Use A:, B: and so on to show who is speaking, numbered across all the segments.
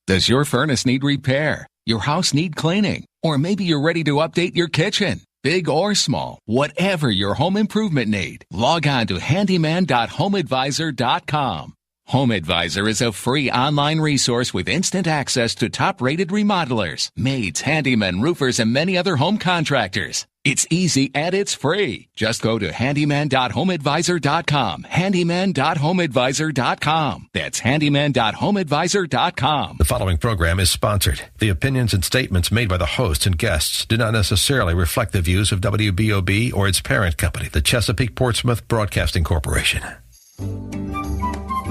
A: Does your furnace need repair? Your house need cleaning? Or maybe you're ready to update your kitchen? Big or small, whatever your home improvement need, log on to handyman.homeadvisor.com. HomeAdvisor is a free online resource with instant access to top-rated remodelers, maids, handymen, roofers, and many other home contractors. It's easy and it's free. Just go to handyman.homeadvisor.com. Handyman.homeadvisor.com. That's handyman.homeadvisor.com.
B: The following program is sponsored. The opinions and statements made by the hosts and guests do not necessarily reflect the views of WBOB or its parent company, the Chesapeake Portsmouth Broadcasting Corporation.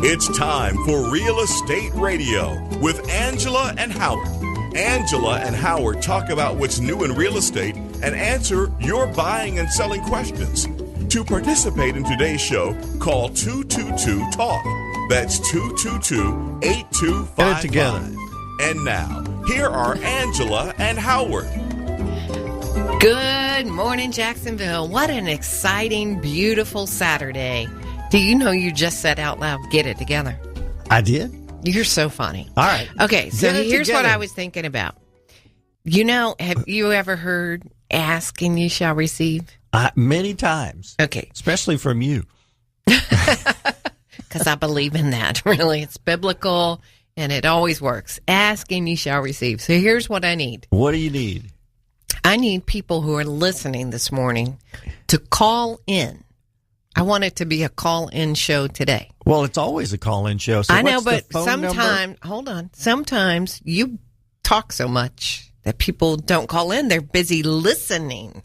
C: It's time for Real Estate Radio with Angela and Howard. Angela and Howard talk about what's new in real estate and answer your buying and selling questions. To participate in today's show, call 222-TALK. That's 222-8255.
D: Get it together.
C: And now, here are Angela and Howard.
E: Good morning, Jacksonville. What an exciting, beautiful Saturday. Do you know you just said out loud, get it together?
D: I did?
E: You're so funny.
D: All right.
E: Okay, so here's
D: together.
E: what I was thinking about. You know, have you ever heard, ask and you shall receive?
D: Many times.
E: Okay.
D: Especially from you.
E: Because I believe in that, really. It's biblical, and it always works. Ask and you shall receive. So here's what I need.
D: What do you need?
E: I need people who are listening this morning to call in. I want it to be a call-in show today.
D: Well, it's always a call-in show. So
E: I know,
D: what's
E: but
D: the phone
E: sometimes, hold on, sometimes you talk so much that people don't call in. They're busy listening.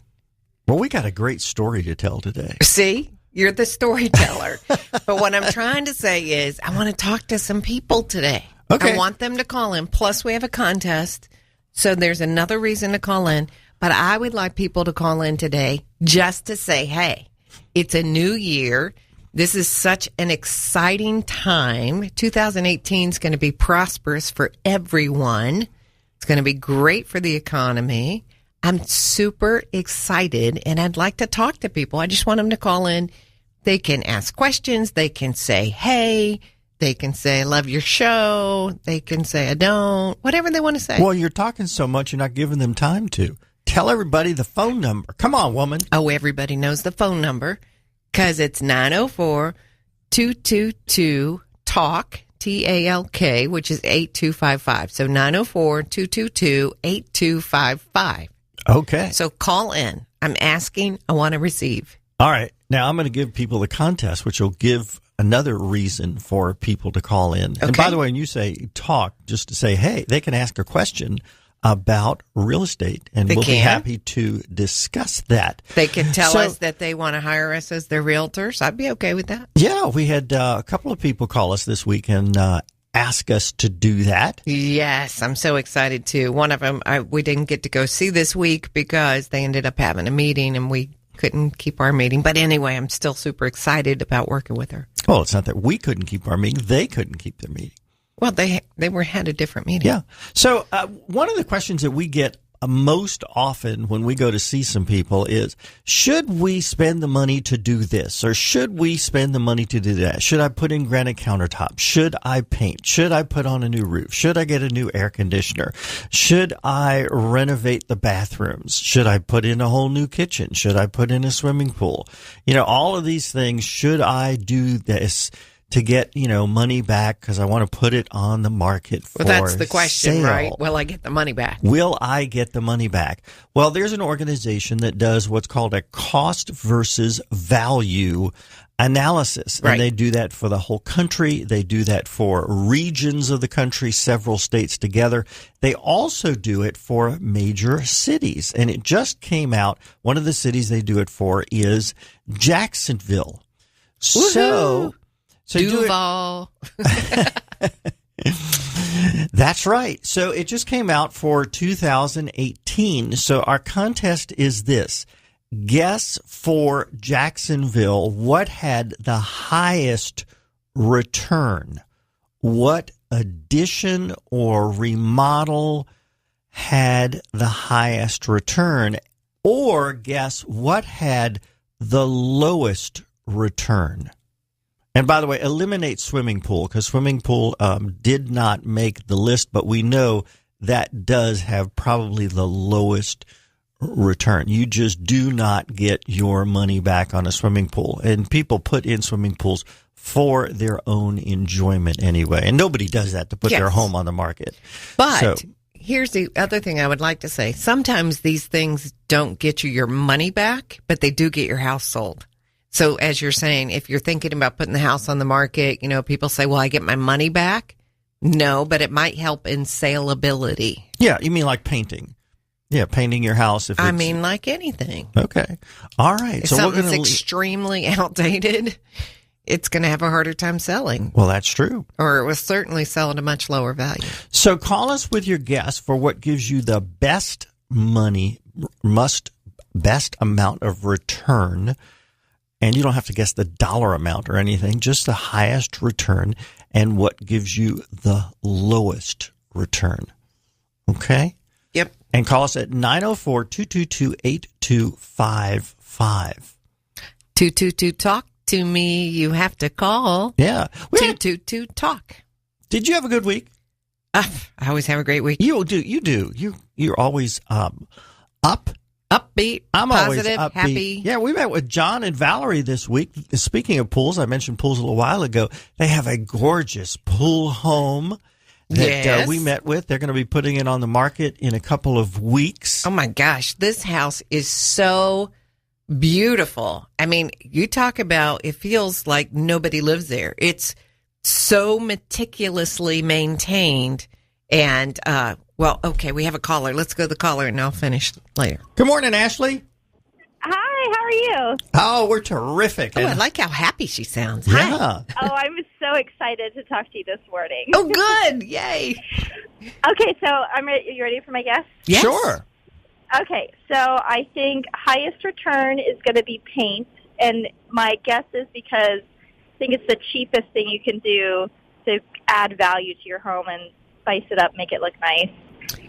D: Well, we got a great story to tell today.
E: See, you're the storyteller. But what I'm trying to say is I want to talk to some people today.
D: Okay.
E: I want them to call in. Plus, we have a contest, so there's another reason to call in. But I would like people to call in today just to say, hey, it's a new year. This is such an exciting time. 2018 is going to be prosperous for everyone. It's going to be great for the economy. I'm super excited, and I'd like to talk to people. I just want them to call in. They can ask questions. They can say, hey. They can say, I love your show. They can say, I don't. Whatever they want to say.
D: Well, you're talking so much, you're not giving them time to. Tell everybody the phone number. Come on, woman.
E: Oh, everybody knows the phone number because it's 904-222-TALK, T-A-L-K, which is 8255. So 904-222-8255.
D: Okay.
E: So call in. I'm asking. I want to receive.
D: All right. Now I'm going to give people the contest, which will give another reason for people to call in.
E: Okay.
D: And by the way, when you say talk, just to say, hey, they can ask a question about real estate, and we'll be happy to discuss that.
E: They can tell us that they want to hire us as their realtors. I'd be okay with that.
D: Yeah, we had a couple of people call us this week and ask us to do that.
E: Yes, I'm so excited too. One of them we didn't get to go see this week because they ended up having a meeting and we couldn't keep our meeting. But anyway, I'm still super excited about working with her.
D: Well, it's not that we couldn't keep our meeting. They couldn't keep their meeting.
E: Well, they had a different meeting.
D: Yeah. So one of the questions that we get most often when we go to see some people is, should we spend the money to do this? Or should we spend the money to do that? Should I put in granite countertops? Should I paint? Should I put on a new roof? Should I get a new air conditioner? Should I renovate the bathrooms? Should I put in a whole new kitchen? Should I put in a swimming pool? You know, all of these things. Should I do this to get, money back because I want to put it on the market for
E: Well, that's the question,
D: sale.
E: right? Will I get the money back?
D: Will I get the money back? Well, there's an organization that does what's called a cost versus value analysis.
E: Right.
D: And they do that for the whole country. They do that for regions of the country, several states together. They also do it for major cities. And it just came out. One of the cities they do it for is Jacksonville.
E: Woohoo!
D: So
E: Duval.
D: That's right. So it just came out for 2018. So our contest is this. Guess for Jacksonville, what had the highest return? What addition or remodel had the highest return? Or guess what had the lowest return? And by the way, eliminate swimming pool, because swimming pool did not make the list, but we know that does have probably the lowest return. You just do not get your money back on a swimming pool. And people put in swimming pools for their own enjoyment anyway. And nobody does that to put their home on the market.
E: But here's the other thing I would like to say. Sometimes these things don't get you your money back, but they do get your house sold. So as you're saying, if you're thinking about putting the house on the market, people say, well, I get my money back. No, but it might help in saleability.
D: Yeah, you mean like painting. Yeah, painting your house.
E: I mean, like anything.
D: Okay. All right.
E: If
D: so
E: something's extremely outdated, it's going to have a harder time selling.
D: Well, that's true.
E: Or it will certainly sell at a much lower value.
D: So call us with your guess for what gives you the best best amount of return. And you don't have to guess the dollar amount or anything, just the highest return and what gives you the lowest return. Okay?
E: Yep.
D: And call us at 904-222-8255.
E: 222-TALK to me. You have to call.
D: Yeah.
E: 222-TALK.
D: Did you have a good week?
E: I always have a great week.
D: You do. You're always up.
E: Upbeat,
D: I'm
E: positive,
D: always upbeat.
E: happy.
D: Yeah, we met with John and Valerie this week. Speaking of pools, I mentioned pools a little while ago. They have a gorgeous pool home that we met with. They're going to be putting it on the market in a couple of weeks.
E: Oh, my gosh. This house is so beautiful. I mean, you talk about it feels like nobody lives there. It's so meticulously maintained. And, well, okay, we have a caller. Let's go to the caller, and I'll finish later.
D: Good morning, Ashley.
F: Hi, how are you?
D: Oh, we're terrific.
E: Oh, I like how happy she sounds.
D: Yeah.
E: Hi.
F: Oh, I'm so excited to talk to you this morning.
E: Oh, good. Yay.
F: Okay, so you ready for my guess?
E: Yes.
D: Sure.
F: Okay, so I think highest return is going to be paint, and my guess is because I think it's the cheapest thing you can do to add value to your home and spice it up, make it look nice.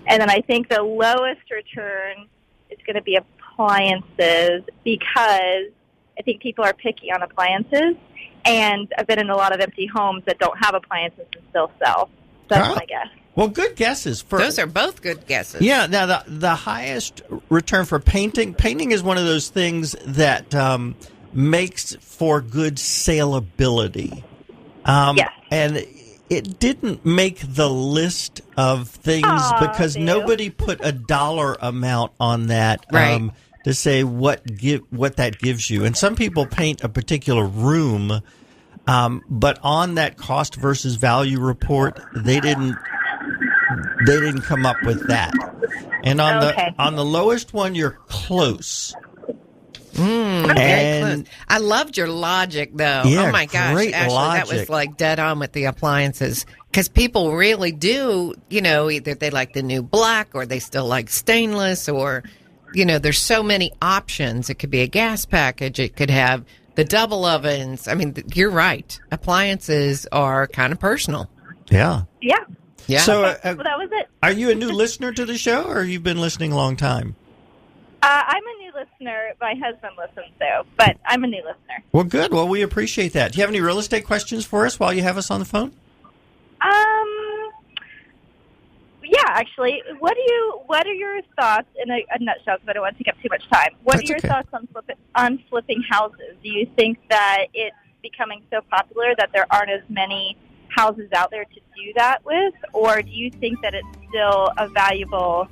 F: And then I think the lowest return is going to be appliances because I think people are picky on appliances, and I've been in a lot of empty homes that don't have appliances and still sell. That's my guess.
D: Well, good guesses.
E: Those are both good guesses.
D: Yeah. Now, the highest return for painting is one of those things that makes for good saleability.
F: Yes.
D: And it didn't make the list of things because nobody put a dollar amount on that to say what that gives you. And some people paint a particular room, but on that cost versus value report, they didn't come up with that. And on the lowest one, you're close.
E: Very close. I loved your logic, though.
D: Yeah,
E: oh, my gosh.
D: great
E: Ashley,
D: logic.
E: That was like dead on with the appliances. Because people really do, either they like the new black or they still like stainless or, there's so many options. It could be a gas package. It could have the double ovens. I mean, you're right. Appliances are kind of personal.
D: Yeah.
F: Yeah.
E: Yeah.
D: So,
F: Well, that was it.
D: are you a new listener to the show, or you've been listening a long time?
F: I'm a new listener. My husband listens, though, but I'm a new listener.
D: Well, good. Well, we appreciate that. Do you have any real estate questions for us while you have us on the phone?
F: Yeah, actually, what are your thoughts in a nutshell? Because I don't want to take up too much time. What
D: That's
F: are your
D: okay.
F: thoughts on flipping houses? Do you think that it's becoming so popular that there aren't as many houses out there to do that with, or do you think that it's still a valuable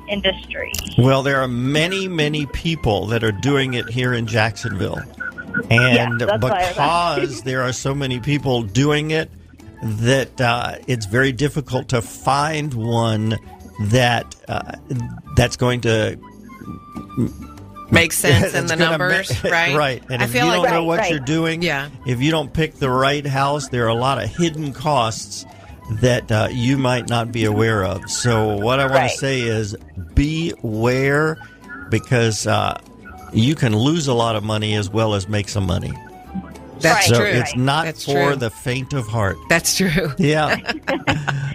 F: industry?
D: Well, there are many, many people that are doing it here in Jacksonville. And
F: that's why I was
D: because there are so many people doing it, that it's very difficult to find one that's going to
E: make sense in
D: it's
E: the
D: gonna
E: numbers, right?
D: Right. And
E: I
D: if
E: feel
D: you
E: like
D: don't know what
F: Right.
D: you're doing,
E: Yeah.
D: if you don't pick the right house, there are a lot of hidden costs that you might not be aware of. So what I want
F: Right.
D: to say is beware, because you can lose a lot of money as well as make some money.
E: That's
F: Right.
D: So
E: true.
D: it's not
E: That's
D: for
E: true.
D: the faint of heart.
E: That's true.
D: Yeah.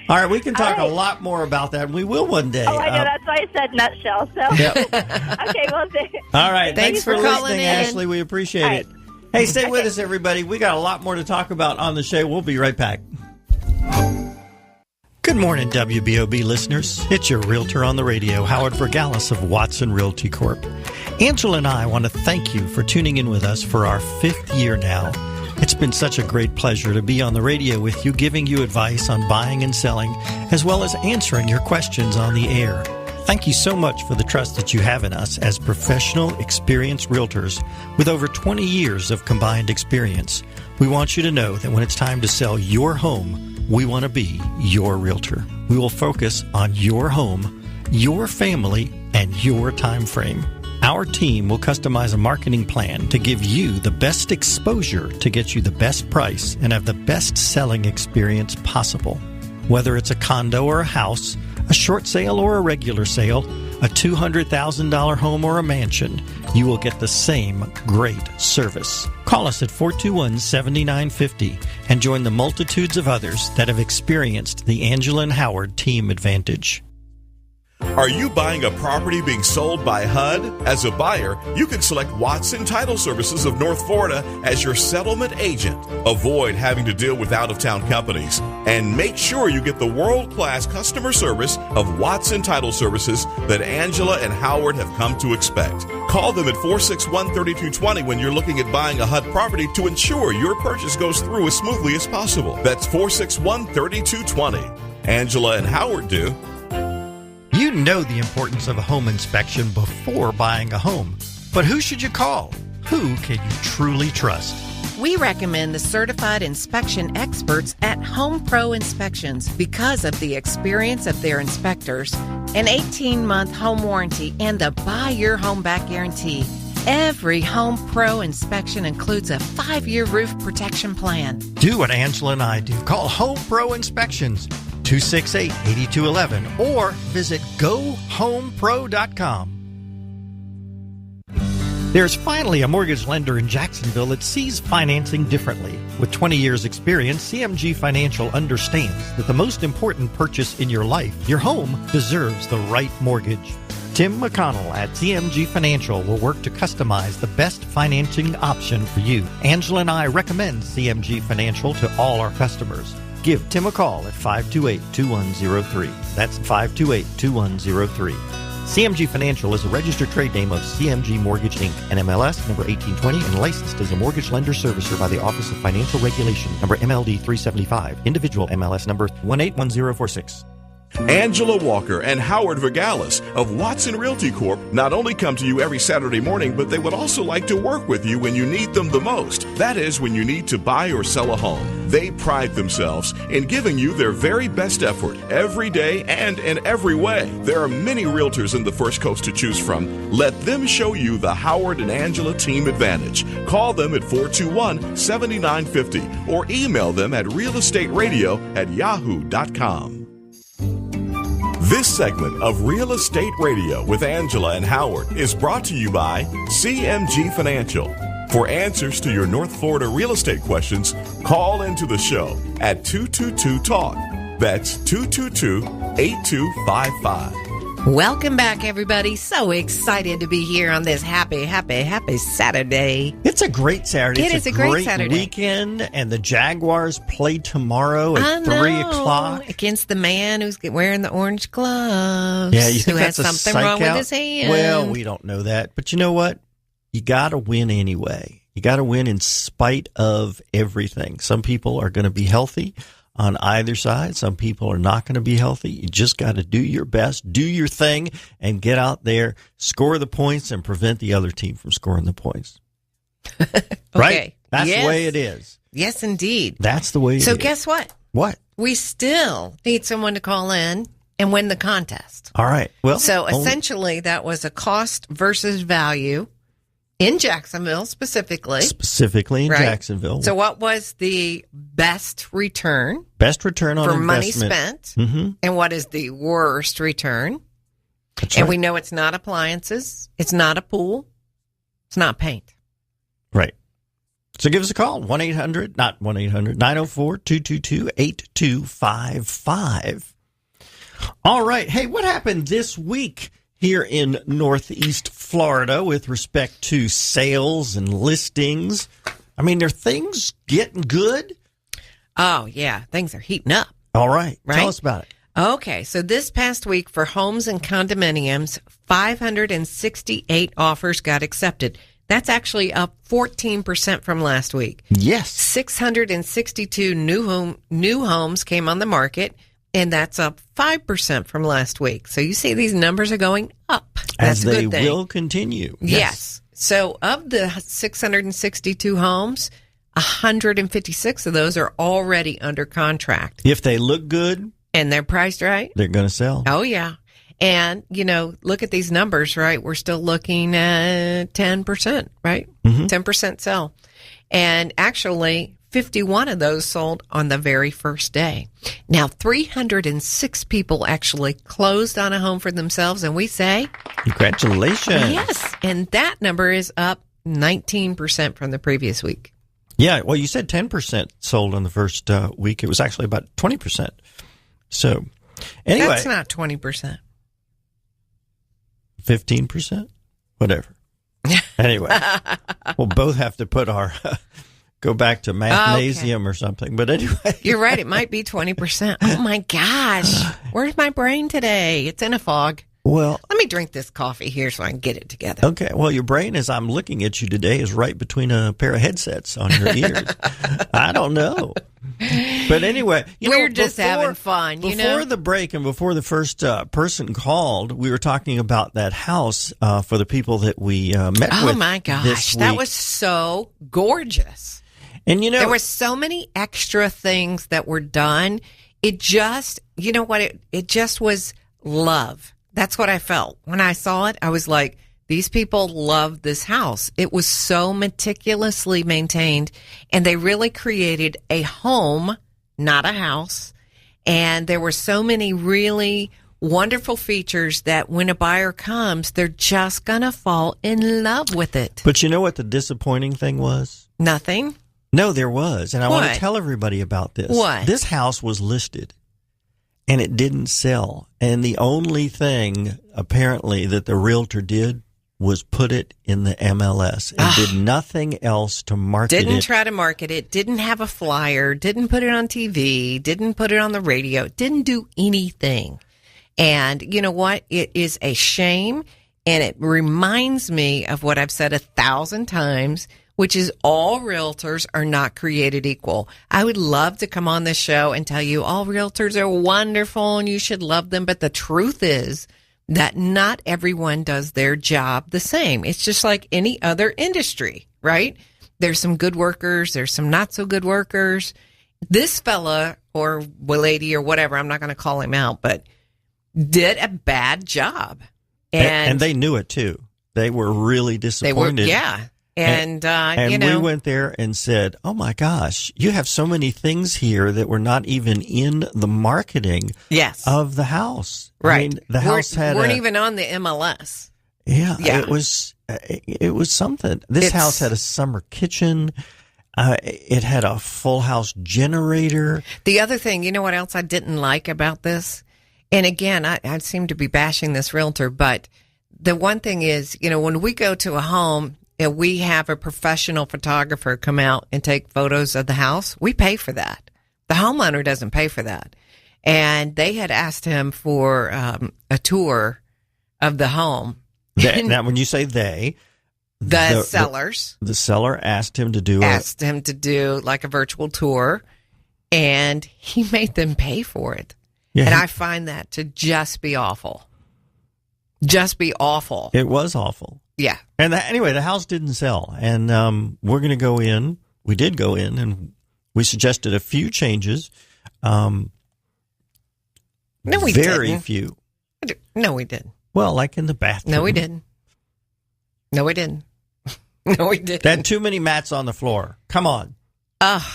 D: All right, we can talk
F: All
D: a
F: right.
D: lot more about that. We will one day.
F: Oh, I know. That's why I said nutshell. So,
D: Yep.
F: okay. Well,
D: All right.
E: Thanks
D: for
E: for calling
D: listening,
E: in.
D: Ashley. We appreciate
F: All
D: it.
F: right.
D: Hey, stay with us, everybody. We got a lot more to talk about on the show. We'll be right back. Good morning, WBOB listeners. It's your realtor on the radio, Howard Vergalis of Watson Realty Corp. Angela and I want to thank you for tuning in with us for our 5th year now. It's been such a great pleasure to be on the radio with you, giving you advice on buying and selling, as well as answering your questions on the air. Thank you so much for the trust that you have in us as professional, experienced realtors with over 20 years of combined experience. We want you to know that when it's time to sell your home, we want to be your realtor. We will focus on your home, your family, and your time frame. Our team will customize a marketing plan to give you the best exposure to get you the best price and have the best selling experience possible. Whether it's a condo or a house, a short sale or a regular sale, a $200,000 home or a mansion, you will get the same great service. Call us at 421-7950 and join the multitudes of others that have experienced the Angela and Howard Team Advantage.
C: Are you buying a property being sold by HUD? As a buyer, you can select Watson Title Services of North Florida as your settlement agent. Avoid having to deal with out-of-town companies and make sure you get the world-class customer service of Watson Title Services that Angela and Howard have come to expect. Call them at 461-3220 when you're looking at buying a HUD property to ensure your purchase goes through as smoothly as possible. That's 461-3220. Angela and Howard do.
D: You know the importance of a home inspection before buying a home. But who should you call? Who can you truly trust?
E: We recommend the certified inspection experts at Home Pro Inspections because of the experience of their inspectors, an 18-month home warranty, and the Buy Your Home Back guarantee. Every Home Pro inspection includes a 5-year roof protection plan.
D: Do what Angela and I do. Call Home Pro Inspections, 268-8211, or visit GoHomePro.com. There's finally a mortgage lender in Jacksonville that sees financing differently. With 20 years' experience, CMG Financial understands that the most important purchase in your life, your home, deserves the right mortgage. Tim McConnell at CMG Financial will work to customize the best financing option for you. Angela and I recommend CMG Financial to all our customers. Give Tim a call at 528-2103. That's 528-2103. CMG Financial is a registered trade name of CMG Mortgage, Inc., NMLS number 1820, and licensed as a mortgage lender servicer by the Office of Financial Regulation, number MLD 375, individual MLS number 181046.
C: Angela Walker and Howard Vergalis of Watson Realty Corp. not only come to you every Saturday morning, but they would also like to work with you when you need them the most. That is, when you need to buy or sell a home. They pride themselves in giving you their very best effort every day and in every way. There are many realtors in the First Coast to choose from. Let them show you the Howard and Angela Team Advantage. Call them at 421-7950 or email them at realestateradio@yahoo.com. This segment of Real Estate Radio with Angela and Howard is brought to you by CMG Financial. For answers to your North Florida real estate questions, call into the show at 222-TALK. That's 222-8255.
E: Welcome back, everybody. So excited to be here on this happy Saturday.
D: It's a great Saturday.
E: It's a great Saturday.
D: Weekend, and the Jaguars play tomorrow at 3 o'clock.
E: Against the man who's wearing the orange gloves.
D: Yeah, you think
E: who has
D: that's
E: something wrong with his hand.
D: Well, we don't know that. But you know what? You got to win anyway. You got to win in spite of everything. Some people are going to be healthy on either side. Some people are not going to be healthy. You just got to do your best, do your thing, and get out there, score the points, and prevent the other team from scoring the points.
E: Okay.
D: Right? That's the way it is.
E: Yes, indeed.
D: That's the way it is.
E: So guess what?
D: What?
E: We still need someone to call in and win the contest.
D: All right. Well,
E: so essentially that was a cost versus value in Jacksonville specifically.
D: Specifically in Jacksonville.
E: So what was the best return?
D: Best return on
E: for
D: investment.
E: money spent. Mm-hmm. And what is the worst return?
D: That's
E: and
D: right.
E: we know it's not appliances. It's not a pool. It's not paint.
D: Right. So give us a call. 904-222-8255. All right. Hey, what happened this week here in Northeast Florida with respect to sales and listings? I mean, are things getting good?
E: Oh, yeah. Things are heating up.
D: All right.
E: Right?
D: Tell us about it.
E: Okay. So this past week for homes and condominiums, 568 offers got accepted. That's actually up 14% from last week.
D: Yes.
E: 662 new homes came on the market, and that's up 5% from last week. So you see these numbers are going up. That's
D: As
E: a
D: they
E: good thing.
D: will continue.
E: Yes. So of the 662 homes, 156 of those are already under contract.
D: If they look good,
E: And they're priced right.
D: they're going to sell.
E: Oh, yeah. And, look at these numbers, right? We're still looking at 10%, right? 10% sell. And actually, 51 of those sold on the very first day. Now, 306 people actually closed on a home for themselves, and we say,
D: Congratulations.
E: yes. And that number is up 19% from the previous week.
D: Yeah, well, you said 10% sold on the first week. It was actually about 20%. So, anyway.
E: That's not 20%.
D: 15%? Whatever. Anyway, we'll both have to put our, go back to mathnasium or something. But anyway.
E: You're right. It might be 20%. Oh, my gosh. Where's my brain today? It's in a fog.
D: Well,
E: Let me drink this coffee here so I can get it together.
D: okay. Well, your brain, as I'm looking at you today, is right between a pair of headsets on your ears. I don't know. But anyway,
E: We're just having fun,
D: Before the break and before the first person called, we were talking about that house for the people that we met with.
E: Oh, my
D: this
E: gosh. That
D: week.
E: was so gorgeous.
D: And
E: There were so many extra things that were done. It just, it just was love. That's what I felt. When I saw it, I was like, these people love this house. It was so meticulously maintained, and they really created a home, not a house. And there were so many really wonderful features that when a buyer comes, they're just going to fall in love with it.
D: But you know what the disappointing thing was?
E: Nothing.
D: No, there was. And I want
E: What?
D: to tell everybody about this.
E: What?
D: This house was listed and it didn't sell. And the only thing apparently that the realtor did was put it in the MLS and did nothing else to market
E: Didn't
D: it.
E: try to market it, didn't have a flyer, didn't put it on TV, didn't put it on the radio, didn't do anything. And you know what? It is a shame, and it reminds me of what I've said 1,000 times, which is all realtors are not created equal. I would love to come on this show and tell you all realtors are wonderful and you should love them, but the truth is that not everyone does their job the same. It's just like any other industry, right? There's some good workers, there's some not so good workers. This fella or lady or whatever, I'm not going to call him out, but did a bad job.
D: And they knew it too. They were really disappointed.
E: And
D: we went there and said, oh my gosh, you have so many things here that were not even in the marketing of the house.
E: Right.
D: I mean, the house
E: weren't even on the MLS.
D: Yeah.
E: Yeah.
D: It was something. This house had a summer kitchen. It had a full house generator.
E: The other thing, you know what else I didn't like about this? And again, I seem to be bashing this realtor, but the one thing is, when we go to a home, and we have a professional photographer come out and take photos of the house, we pay for that. The homeowner doesn't pay for that. And they had asked him for a tour of the home.
D: Now, when you say they,
E: the sellers.
D: The seller asked him to do
E: like a virtual tour, and he made them pay for it.
D: Yeah,
E: and I find that to just be awful. Just be awful.
D: It was awful.
E: Yeah.
D: And anyway, the house didn't sell. And we're going to go in. We did go in, and we suggested a few changes.
E: No, we didn't.
D: Very few.
E: No, we didn't.
D: Well, like in the bathroom.
E: No, we didn't. No, we didn't. No, we didn't.
D: They had too many mats on the floor. Come on.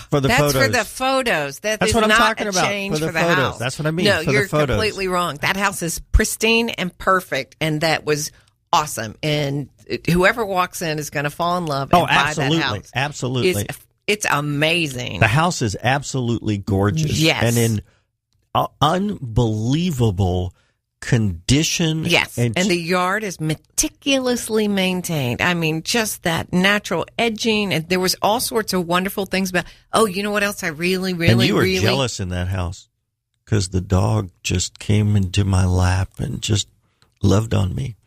D: For the
E: that's
D: photos.
E: for the photos.
D: That's what I'm talking about.
E: Change
D: for the
E: photos.
D: House. That's what I mean.
E: No,
D: for
E: you're
D: the photos.
E: completely wrong. That house is pristine and perfect, and that was awesome. And whoever walks in is going to fall in love and buy that house.
D: Absolutely.
E: It's amazing.
D: The house is absolutely gorgeous.
E: Yes.
D: And in unbelievable condition.
E: Yes, and the yard is meticulously maintained. I mean, just that natural edging, and there was all sorts of wonderful things about. Oh, you know what else I really,
D: and you were jealous in that house because the dog just came into my lap and just loved on me.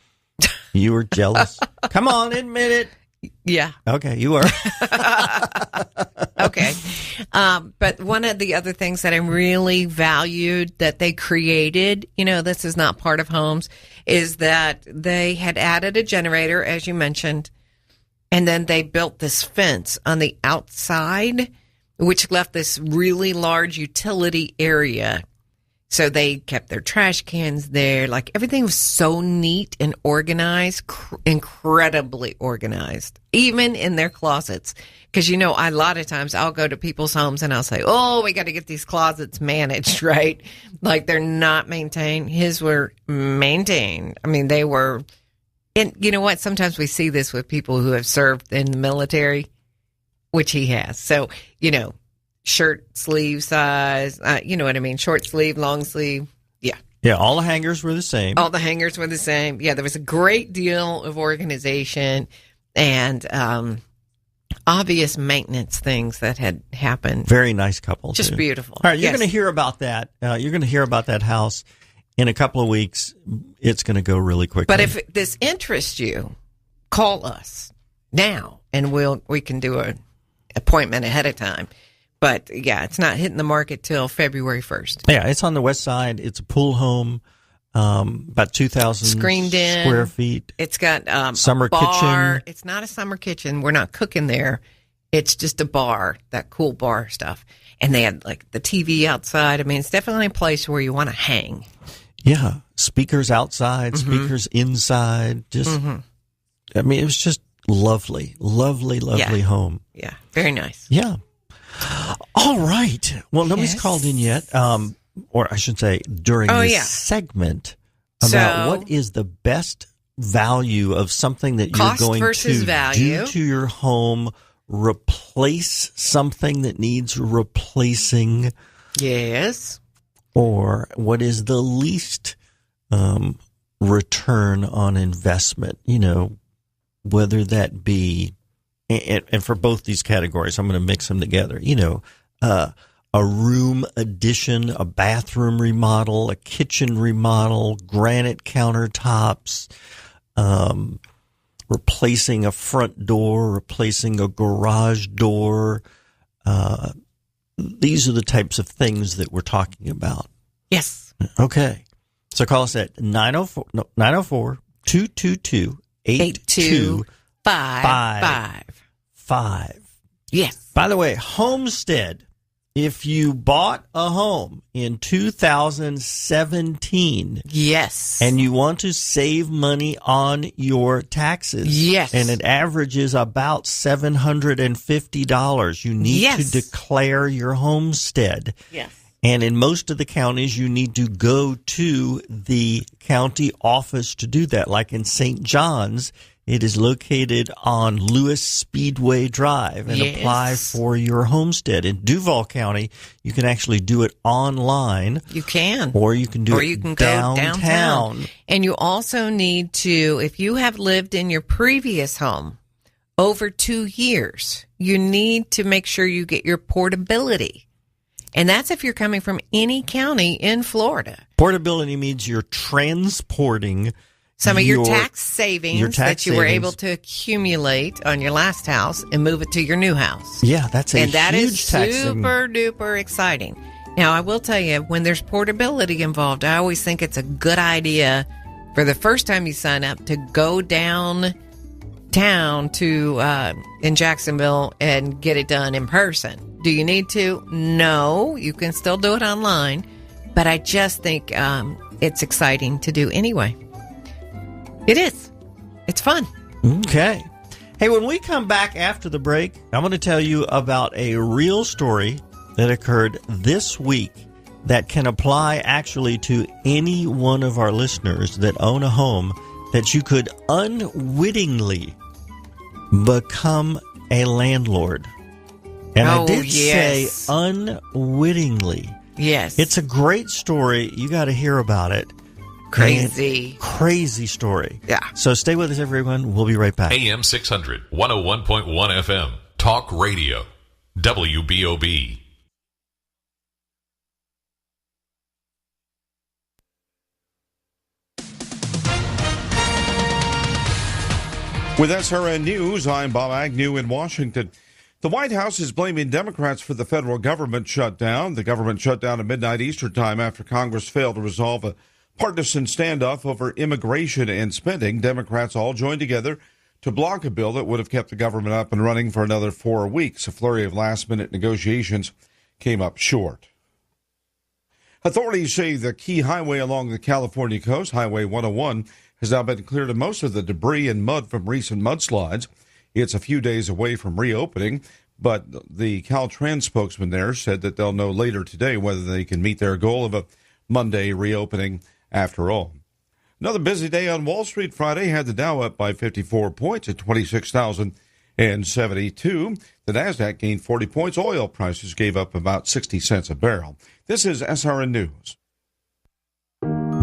D: You were jealous. Come on, admit it.
E: Yeah.
D: Okay, you were.
E: Okay. But one of the other things that I really valued that they created, this is not part of homes, is that they had added a generator, as you mentioned, and then they built this fence on the outside, which left this really large utility area. So they kept their trash cans there. Like, everything was so neat and organized, incredibly organized, even in their closets. Because, a lot of times I'll go to people's homes and I'll say, oh, we got to get these closets managed, right? Like, they're not maintained. His were maintained. I mean, they were. And you know what? Sometimes we see this with people who have served in the military, which he has. So, shirt sleeve size, you know what I mean? Short sleeve, long sleeve. Yeah.
D: Yeah, all the hangers were the same.
E: All the hangers were the same. Yeah, there was a great deal of organization and obvious maintenance things that had happened.
D: Very nice couple.
E: Just
D: too.
E: Beautiful.
D: All right, you're going to hear about that. You're going to hear about that house in a couple of weeks. It's going to go really quickly.
E: But if this interests you, call us now, and we can do an appointment ahead of time. But, yeah, it's not hitting the market till February 1st.
D: Yeah, it's on the west side. It's a pool home, about 2,000
E: screened in
D: square feet.
E: It's got
D: summer
E: a bar.
D: kitchen.
E: It's not a summer kitchen. We're not cooking there. It's just a bar, that cool bar stuff. And they had, like, the TV outside. I mean, it's definitely a place where you want to hang.
D: Yeah, speakers outside, speakers inside. Just, I mean, it was just lovely home.
E: Yeah, very nice.
D: Yeah. All right. Well, nobody's called in yet, or I should say during this segment, about what is the best value of something that you're going to do to your home, replace something that needs replacing.
E: Yes.
D: Or what is the least return on investment, whether that be. And for both these categories, I'm going to mix them together. A room addition, a bathroom remodel, a kitchen remodel, granite countertops, replacing a front door, replacing a garage door. These are the types of things that we're talking about.
E: Yes.
D: Okay. So call us at 904-222-8255. 5.
E: Yes.
D: By the way, Homestead, if you bought a home in 2017,
E: yes,
D: and you want to save money on your taxes,
E: yes,
D: and it averages about $750, you need to declare your homestead.
E: Yes.
D: And in most of the counties, you need to go to the county office to do that. Like in St. John's, it is located on Lewis Speedway Drive, and apply for your homestead. In Duval County, you can actually do it online.
E: You can.
D: Or you can do it
E: go
D: downtown.
E: And you also need to, if you have lived in your previous home over 2 years, you need to make sure you get your portability. And that's if you're coming from any county in Florida.
D: Portability means you're transporting
E: some of your tax savings that you were able to accumulate on your last house and move it to your new house.
D: Yeah, that's a huge tax.
E: And that is super duper exciting. Now, I will tell you, when there's portability involved, I always think it's a good idea for the first time you sign up to go downtown to in Jacksonville and get it done in person. Do you need to? No, you can still do it online. But I just think it's exciting to do anyway. It is. It's fun.
D: Okay. Hey, when we come back after the break, I'm going to tell you about a real story that occurred this week that can apply actually to any one of our listeners that own a home, that you could unwittingly become a landlord. And I did say unwittingly.
E: Yes.
D: It's a great story. You got to hear about it.
E: Crazy.
D: Crazy story.
E: Yeah.
D: So stay with us, everyone. We'll be right back.
G: AM 600, 101.1 FM, Talk Radio, WBOB.
H: With SRN News, I'm Bob Agnew in Washington. The White House is blaming Democrats for the federal government shutdown. The government shut down at midnight Eastern time after Congress failed to resolve a partisan standoff over immigration and spending. Democrats all joined together to block a bill that would have kept the government up and running for another 4 weeks. A flurry of last-minute negotiations came up short. Authorities say the key highway along the California coast, Highway 101, has now been cleared of most of the debris and mud from recent mudslides. It's a few days away from reopening, but the Caltrans spokesman there said that they'll know later today whether they can meet their goal of a Monday reopening after all. Another busy day on Wall Street Friday had the Dow up by 54 points at 26,072. The Nasdaq gained 40 points. Oil prices gave up about 60 cents a barrel. This is SRN News.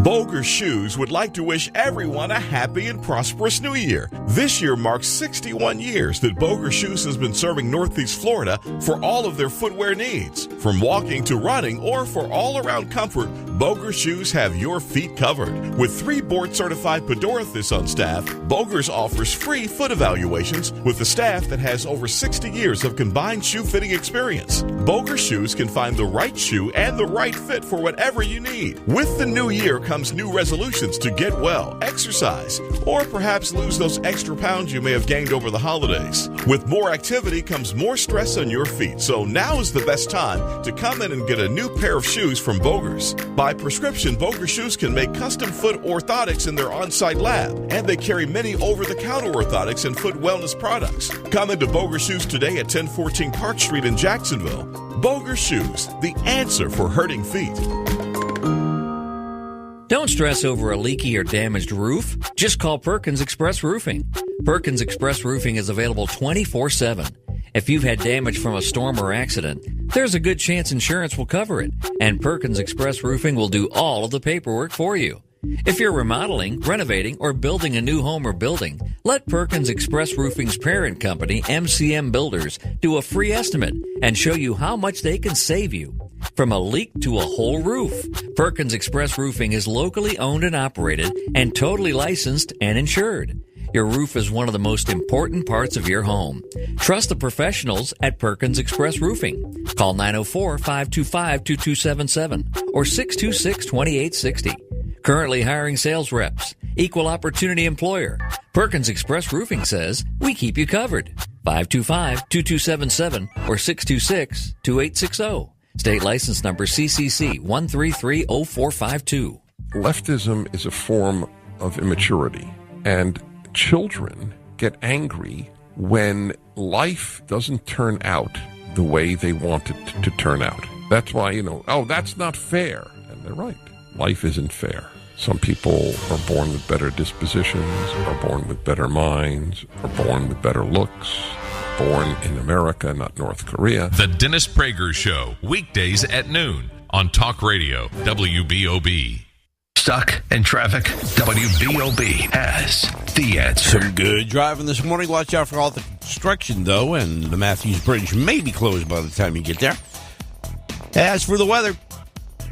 C: Boger Shoes would like to wish everyone a happy and prosperous new year. This year marks 61 years that Boger Shoes has been serving Northeast Florida for all of their footwear needs. From walking to running or for all-around comfort, Boger Shoes have your feet covered. With 3 board-certified podologists on staff, Boger's offers free foot evaluations with a staff that has over 60 years of combined shoe fitting experience. Boger Shoes can find the right shoe and the right fit for whatever you need. With the new year comes new resolutions to get well, exercise, or perhaps lose those extra pounds you may have gained over the holidays. With more activity comes more stress on your feet, so now is the best time to come in and get a new pair of shoes from Boger's. By prescription, Boger Shoes can make custom foot orthotics in their on-site lab, and they carry many over-the-counter orthotics and foot wellness products. Come into Boger Shoes today at 1014 Park Street in Jacksonville. Boger Shoes, the answer for hurting feet.
I: Don't stress over a leaky or damaged roof. Just call Perkins Express Roofing. Perkins Express Roofing is available 24/7. If you've had damage from a storm or accident, there's a good chance insurance will cover it, and Perkins Express Roofing will do all of the paperwork for you. If you're remodeling, renovating, or building a new home or building, let Perkins Express Roofing's parent company, MCM Builders, do a free estimate and show you how much they can save you. From a leak to a whole roof, Perkins Express Roofing is locally owned and operated and totally licensed and insured. Your roof is one of the most important parts of your home. Trust the professionals at Perkins Express Roofing. Call 904-525-2277 or 626-2860. Currently hiring sales reps. Equal opportunity employer. Perkins Express Roofing says we keep you covered. 525-2277 or 626-2860. State license number CCC 1330452.
J: Leftism is a form of immaturity, and children get angry when life doesn't turn out the way they want it to turn out. That's why, oh, that's not fair. And they're right. Life isn't fair. Some people are born with better dispositions, are born with better minds, are born with better looks, born in America, not North Korea.
G: The Dennis Prager Show, weekdays at noon on Talk Radio, WBOB.
B: Stuck in traffic? WBOB has the answer.
K: Some good driving this morning. Watch out for all the construction, though, and the Matthews Bridge may be closed by the time you get there. As for the weather,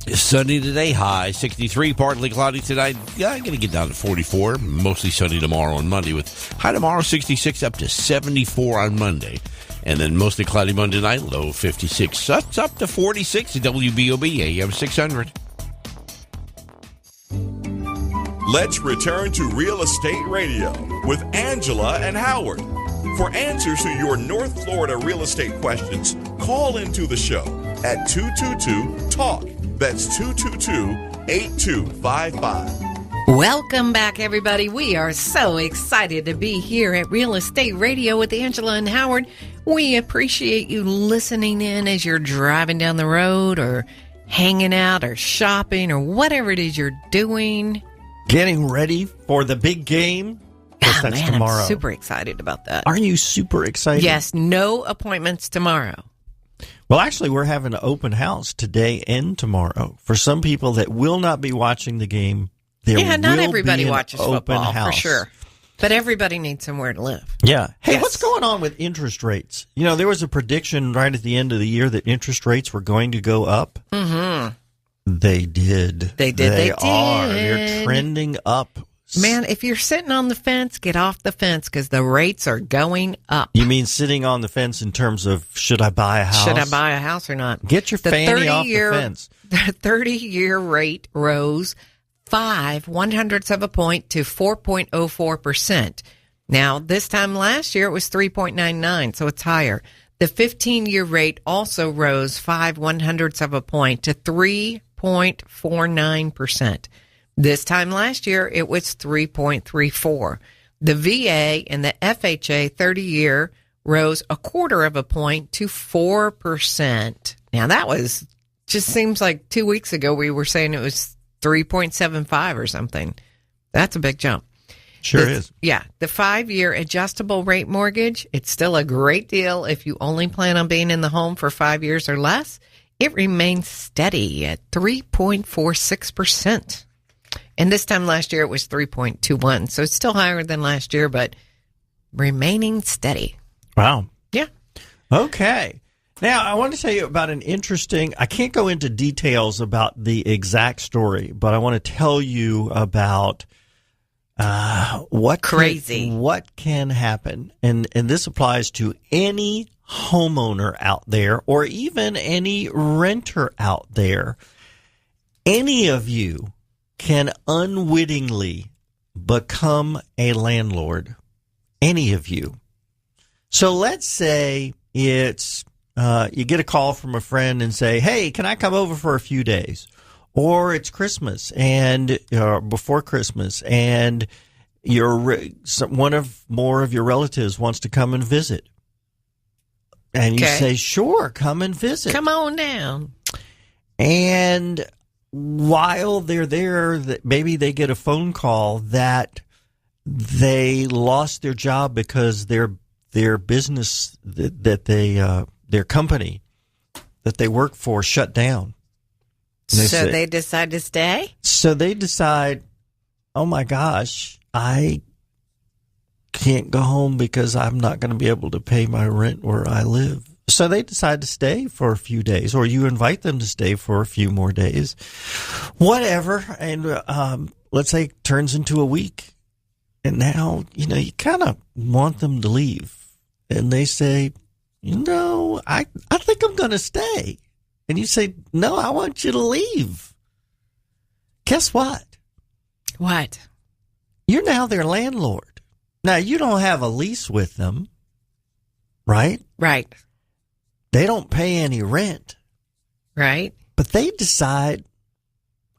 K: it's sunny today, high 63, partly cloudy tonight. Yeah, I'm going to get down to 44. Mostly sunny tomorrow and Monday, with high tomorrow 66 up to 74 on Monday. And then mostly cloudy Monday night, low 56. That's up to 46 at WBOB AM 600.
C: Let's return to Real Estate Radio with Angela and Howard. For answers to your North Florida real estate questions, call into the show at 222-TALK. That's 222-8255.
E: Welcome back, everybody. We are so excited to be here at Real Estate Radio with Angela and Howard. We appreciate you listening in as you're driving down the road or hanging out or shopping or whatever it is you're doing.
D: Getting ready for the big game. Yes, that's
E: man,
D: tomorrow.
E: I'm super excited about that.
D: Are you super excited?
E: Yes, no appointments tomorrow.
D: Well, actually, we're having an open house today and tomorrow for some people that will not be watching the game
E: not
D: will
E: everybody
D: be an
E: watches
D: open
E: football,
D: house.
E: for sure. But everybody needs somewhere to live.
D: Yeah. Hey,
E: Yes.
D: what's going on with interest rates? You know, there was a prediction right at the end of the year that interest rates were going to go up.
E: Mm-hmm.
D: They did. They are.
E: did.
D: They're trending up.
E: Man, if you're sitting on the fence, get off the fence because the rates are going up.
D: You mean sitting on the fence in terms of should I buy a house?
E: Should I buy a house or not?
D: Get your fanny off the fence.
E: The 30-year rate rose 0.05 of a point to 4.04%. Now, this time last year, it was 3.99, so it's higher. The 15-year rate also rose 0.05 of a point to 3.49%. This time last year, it was 3.34. The VA and the FHA 30-year rose 0.25 of a point to 4%. Now, that was just seems like 2 weeks ago we were saying it was 3.75 or something. That's a big jump.
D: Sure is.
E: Yeah. The 5-year adjustable rate mortgage, it's still a great deal if you only plan on being in the home for 5 years or less. It remains steady at 3.46%. And this time last year, it was 3.21. So it's still higher than last year, but remaining steady.
D: Wow.
E: Yeah.
D: Okay. Now, I want to tell you about an interesting, I can't go into details about the exact story, but I want to tell you about what can happen. And this applies to any homeowner out there or even any renter out there. Any of you can unwittingly become a landlord. Any of you. So let's say it's you get a call from a friend and say, hey, can I come over for a few days? Or it's Christmas and before Christmas and more of your relatives wants to come and visit. And you say, sure, come and visit.
E: Come on down.
D: And while they're there, maybe they get a phone call that they lost their job because their business their company that they work for shut down.
E: They decide to stay?
D: So they decide, oh my gosh, I can't go home because I'm not going to be able to pay my rent where I live. So they decide to stay for a few days, or you invite them to stay for a few more days, whatever. And let's say it turns into a week. And now, you kind of want them to leave. And they say, I think I'm going to stay. And you say, no, I want you to leave. Guess what?
E: What?
D: You're now their landlord. Now, you don't have a lease with them, right?
E: Right.
D: They don't pay any rent.
E: Right.
D: But they decide,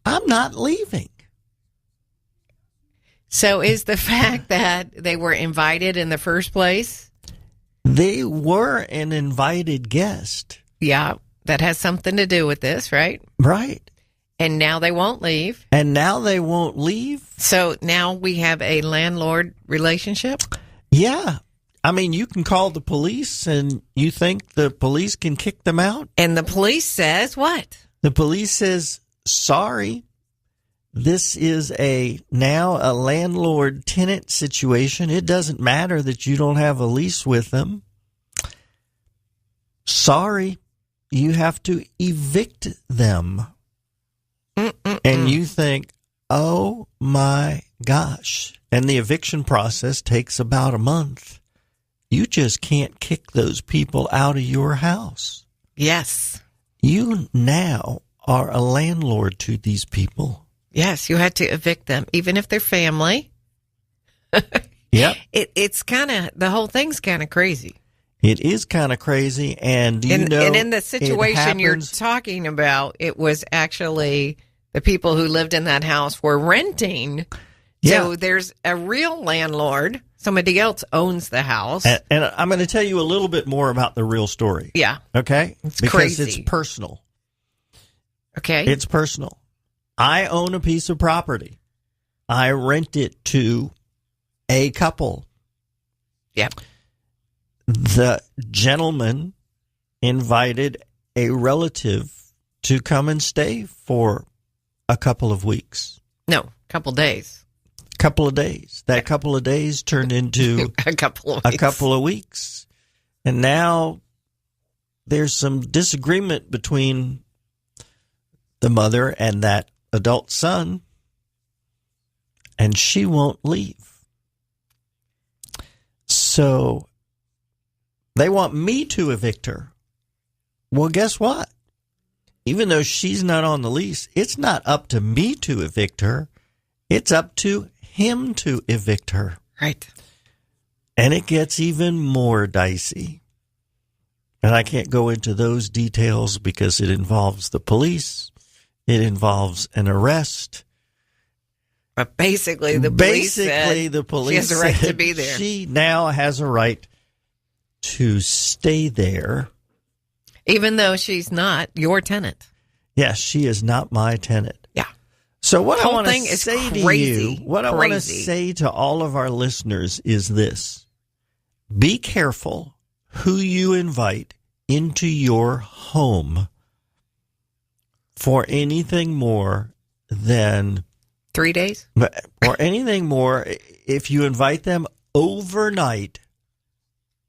D: I'm not leaving.
E: So is the fact that they were invited in the first place?
D: They were an invited guest.
E: Yeah, that has something to do with this, right?
D: Right.
E: And now they won't leave.
D: And now they won't leave.
E: So now we have a landlord relationship?
D: Yeah. I mean, you can call the police and you think the police can kick them out?
E: And the police says what?
D: The police says, sorry, this is now a landlord-tenant situation. It doesn't matter that you don't have a lease with them. Sorry, you have to evict them. And you think, oh my gosh. And the eviction process takes about a month. You just can't kick those people out of your house.
E: Yes.
D: You now are a landlord to these people.
E: Yes, you had to evict them, even if they're family.
D: Yep.
E: It's kind of, the whole thing's kind of crazy.
D: It is kind of crazy. And
E: and in the situation you're talking about, it was actually the people who lived in that house were renting.
D: Yeah.
E: So there's a real landlord. Somebody else owns the house.
D: And I'm going to tell you a little bit more about the real story.
E: Yeah.
D: Okay?
E: It's
D: because
E: crazy.
D: it's personal.
E: Okay.
D: It's personal. I own a piece of property. I rent it to a couple.
E: Yep.
D: The gentleman invited a relative to come and stay for a couple of weeks.
E: No, couple days.
D: Couple of days. That couple of days turned into
E: a couple
D: of weeks. And now there's some disagreement between the mother and that adult son, and she won't leave. So they want me to evict her. Well, guess what? Even though she's not on the lease, it's not up to me to evict her. It's up to him to evict her.
E: Right.
D: And it gets even more dicey. And I can't go into those details because it involves the police. It involves an arrest.
E: But basically, the police
D: she
E: has a right to be there.
D: She now has a right to stay there.
E: Even though she's not your tenant.
D: Yes, she is not my tenant.
E: Yeah.
D: So what I
E: whole
D: want to
E: thing is
D: say to
E: crazy.
D: you, what I want to say to all of our listeners is this. Be careful who you invite into your home for anything more than
E: 3 days?
D: Or anything more. If you invite them overnight,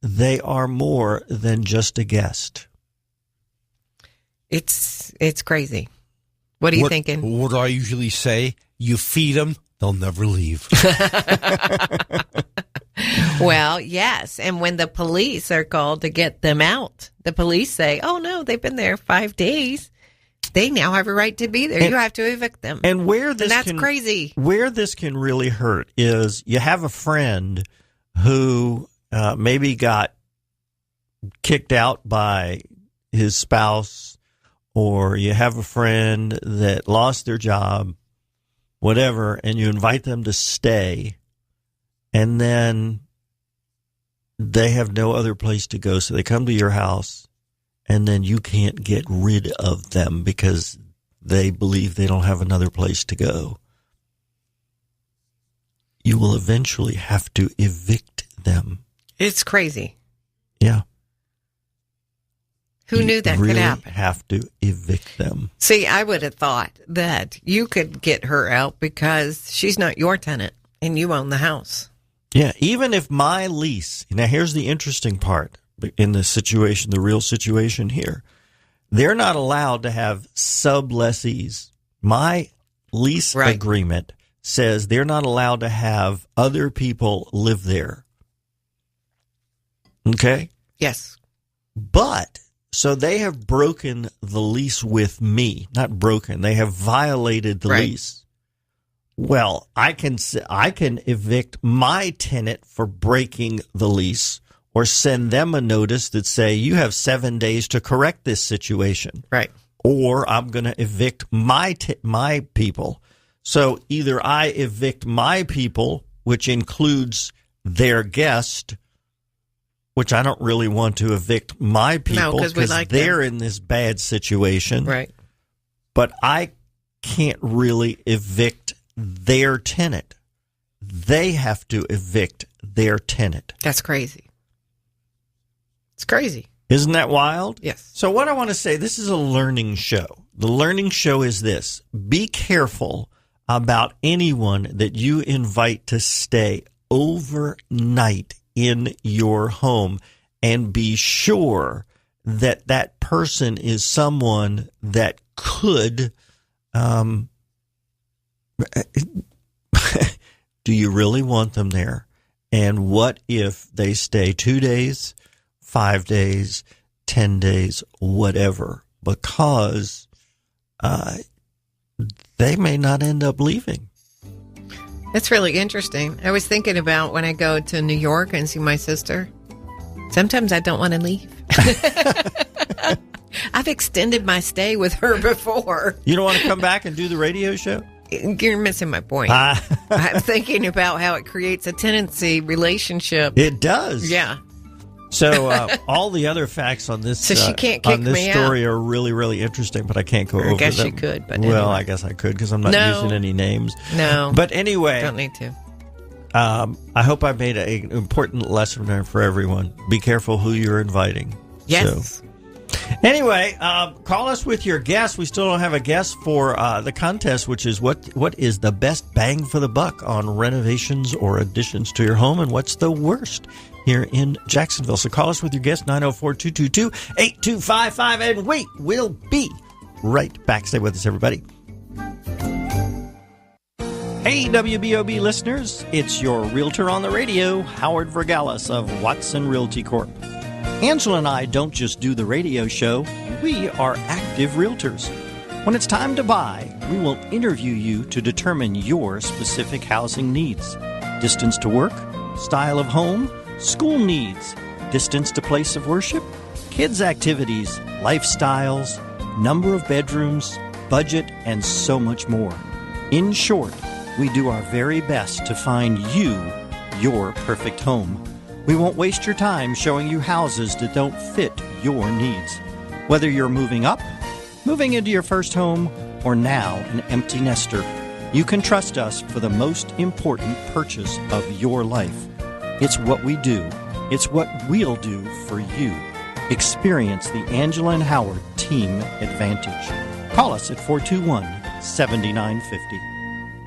D: they are more than just a guest.
E: It's crazy. What are you thinking?
K: What do I usually say? You feed them, they'll never leave.
E: Well, yes. And when the police are called to get them out, the police say, oh, no, they've been there 5 days. They now have a right to be there. You have to evict them.
D: And
E: that's crazy.
D: Where this can really hurt is you have a friend who maybe got kicked out by his spouse, or you have a friend that lost their job, whatever, and you invite them to stay, and then they have no other place to go, so they come to your house, and then you can't get rid of them because they believe they don't have another place to go. You will eventually have to evict them.
E: It's crazy.
D: Yeah.
E: Who knew that could happen?
D: You have to evict them.
E: See, I would have thought that you could get her out because she's not your tenant and you own the house.
D: Yeah, even if my lease, now here's the interesting part in the situation, the real situation here. They're not allowed to have sublessees. My lease agreement says they're not allowed to have other people live there. Okay?
E: Yes.
D: But, so they have broken the lease with me. Not broken. They have violated the lease. Well, I can evict my tenant for breaking the lease, or send them a notice that say you have 7 days to correct this situation.
E: Right.
D: Or I'm going to evict my people. So either I evict my people, which includes their guest, which I don't really want to evict my people because they're in this bad situation.
E: Right.
D: But I can't really evict their tenant. They have to evict their tenant.
E: That's crazy. It's crazy.
D: Isn't that wild?
E: Yes.
D: So what I want to say, this is a learning show. The learning show is this. Be careful about anyone that you invite to stay overnight in your home, and be sure that that person is someone that could, do you really want them there? And what if they stay 2 days, 5 days, 10 days, whatever, because they may not end up leaving.
E: That's really interesting. I was thinking about when I go to New York and see my sister. Sometimes I don't want to leave. I've extended my stay with her before.
D: You don't want to come back and do the radio show?
E: You're missing my point. I'm thinking about how it creates a tenancy relationship.
D: It does.
E: Yeah.
D: So all the other facts on this,
E: so she can't kick
D: on this
E: me
D: story
E: out.
D: are really, really interesting, but I can't go over them.
E: I guess you could, but
D: well,
E: anyway.
D: I guess I could because I'm not using any names.
E: No,
D: but anyway,
E: don't need to.
D: I hope I made an important lesson there for everyone. Be careful who you're inviting.
E: Yes.
D: So, Anyway, call us with your guess. We still don't have a guess for the contest, which is what is the best bang for the buck on renovations or additions to your home, and what's the worst here in Jacksonville. So call us with your guess, 904-222-8255, and we will be right back. Stay with us, everybody. Hey, WBOB listeners, it's your realtor on the radio, Howard Vergalis of Watson Realty Corp. Angela and I don't just do the radio show, we are active realtors. When it's time to buy, we will interview you to determine your specific housing needs. Distance to work, style of home, school needs, distance to place of worship, kids' activities, lifestyles, number of bedrooms, budget, and so much more. In short, we do our very best to find you your perfect home. We won't waste your time showing you houses that don't fit your needs. Whether you're moving up, moving into your first home, or now an empty nester, you can trust us for the most important purchase of your life. It's what we do. It's what we'll do for you. Experience the Angela and Howard Team Advantage. Call us at 421-7950.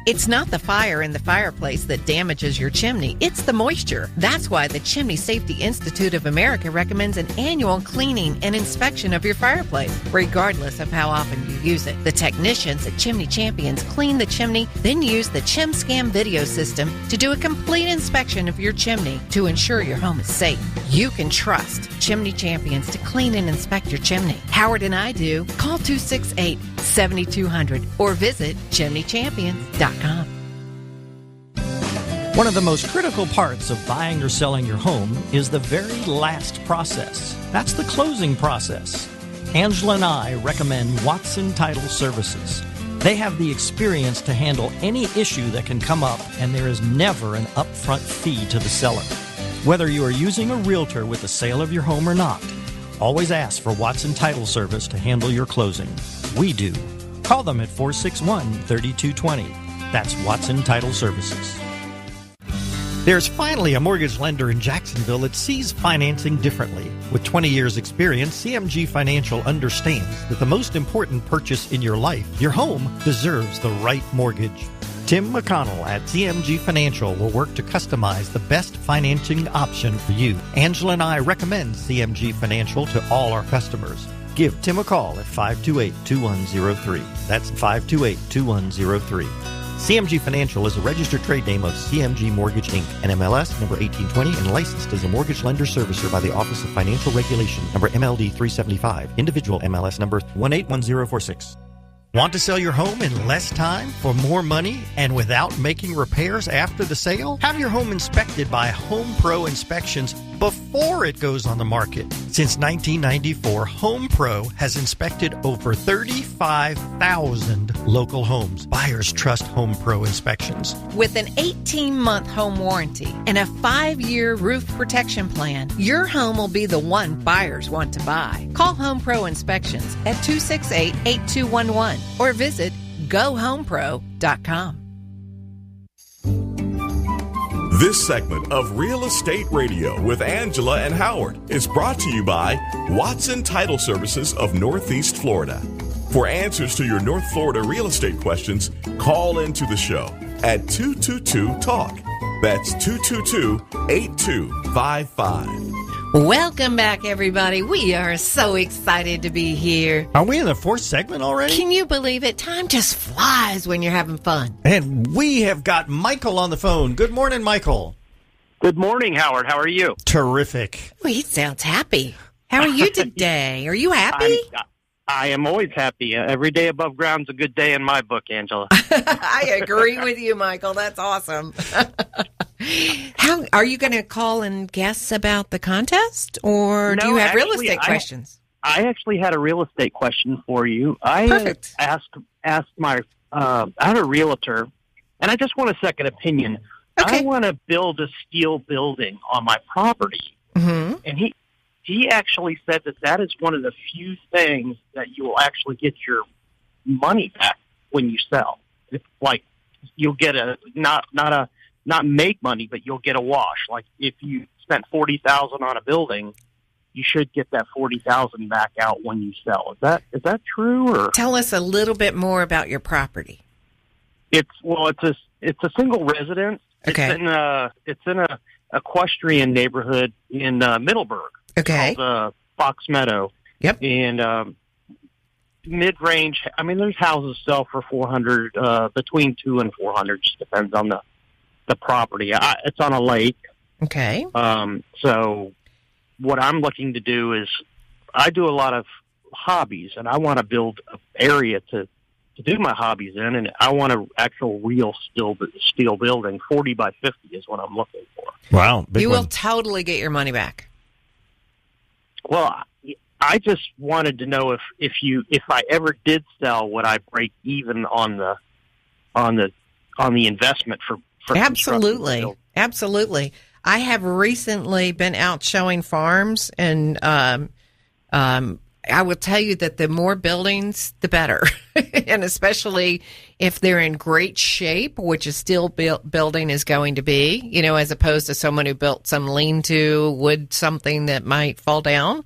E: It's not the fire in the fireplace that damages your chimney. It's the moisture. That's why the Chimney Safety Institute of America recommends an annual cleaning and inspection of your fireplace, regardless of how often you use it. The technicians at Chimney Champions clean the chimney, then use the ChimScam video system to do a complete inspection of your chimney to ensure your home is safe. You can trust Chimney Champions to clean and inspect your chimney. Howard and I do. Call 268-7200 or visit chimneychampions.com.
D: One of the most critical parts of buying or selling your home is the very last process. That's the closing process. Angela and I recommend Watson Title Services. They have the experience to handle any issue that can come up, and there is never an upfront fee to the seller. Whether you are using a realtor with the sale of your home or not, always ask for Watson Title Service to handle your closing. We do. Call them at 461-3220. That's Watson Title Services. There's finally a mortgage lender in Jacksonville that sees financing differently. With 20 years' experience, CMG Financial understands that the most important purchase in your life, your home, deserves the right mortgage. Tim McConnell at CMG Financial will work to customize the best financing option for you. Angela and I recommend CMG Financial to all our customers. Give Tim a call at 528-2103. That's 528-2103. CMG Financial is a registered trade name of CMG Mortgage, Inc., NMLS number 1820, and licensed as a mortgage lender servicer by the Office of Financial Regulation, number MLD 375, individual MLS number 181046. Want to sell your home in less time for more money and without making repairs after the sale? Have your home inspected by Home Pro Inspections before it goes on the market. Since 1994, Home Pro has inspected over 35,000 local homes. Buyers trust Home Pro Inspections.
E: With an 18-month home warranty and a 5-year roof protection plan, your home will be the one buyers want to buy. Call Home Pro Inspections at 268-8211 or visit GoHomePro.com.
C: This segment of Real Estate Radio with Angela and Howard is brought to you by Watson Title Services of Northeast Florida. For answers to your North Florida real estate questions, call into the show at 222-TALK. That's 222-8255.
E: Welcome back, everybody. We are so excited to be here.
D: Are we in the fourth segment already?
E: Can you believe it? Time just flies when you're having fun.
D: And we have got Michael on the phone. Good morning, Michael.
L: Good morning, Howard. How are you?
D: Terrific.
E: Well, he sounds happy. How are you today? Are you happy?
L: I am always happy. Every day above ground is a good day in my book, Angela.
E: I agree with you, Michael. That's awesome. How are you going to call and guess about the contest, or do you have real estate questions?
L: I actually had a real estate question for you.
E: Perfect.
L: asked my I had a realtor, and I just want a second opinion.
E: Okay.
L: I want to build a steel building on my property,
E: Mm-hmm.
L: and he actually said that is one of the few things that you will actually get your money back when you sell. It's like you'll get not make money, but you'll get a wash. Like if you spent $40,000 on a building, you should get that $40,000 back out when you sell. Is that true? Or
E: Tell us a little bit more about your property.
L: it's a single residence.
E: Okay.
L: It's in a equestrian neighborhood in Middleburg.
E: Okay.
L: Called Fox Meadow.
E: Yep.
L: And mid-range. I mean, there's houses sell for $400, between $200 and $400. Just depends on the property. It's on a lake.
E: Okay.
L: So what I'm looking to do is I do a lot of hobbies, and I want to build an area to do my hobbies in, and I want an actual real steel building. 40 by 50 is what I'm looking for.
D: Wow.
E: You will totally get your money back.
L: Well, I just wanted to know if I ever did sell, would I break even on the investment for
E: Absolutely. Absolutely. I have recently been out showing farms, and I will tell you that the more buildings, the better. And especially if they're in great shape, which a steel building is going to be, as opposed to someone who built some lean-to wood, something that might fall down.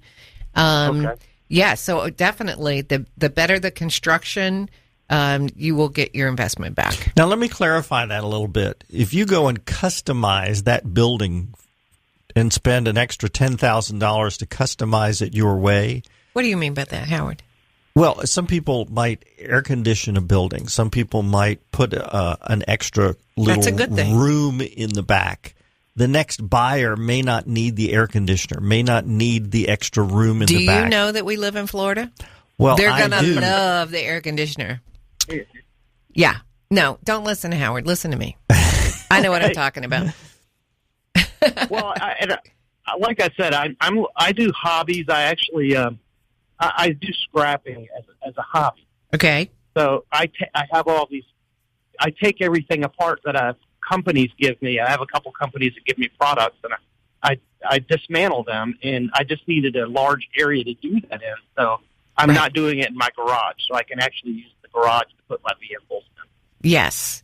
L: Okay.
E: Yeah, so definitely the better the construction, you will get your investment back.
D: Now, let me clarify that a little bit. If you go and customize that building and spend an extra $10,000 to customize it your way.
E: What do you mean by that, Howard?
D: Well, some people might air condition a building. Some people might put an extra little room in the back. The next buyer may not need the air conditioner, may not need the extra room in the back.
E: Do you know that we live in Florida?
D: Well,
E: they're going to love the air conditioner. Yeah. No, don't listen to Howard. Listen to me. I know what I'm talking about.
L: Well, like I said, I do hobbies. I actually I do scrapping as a hobby.
E: Okay.
L: So I have all these. I take everything apart that companies give me. I have a couple companies that give me products, and I dismantle them. And I just needed a large area to do that in. So I'm not doing it in my garage, so I can actually use the garage to put my vehicles in.
E: Yes.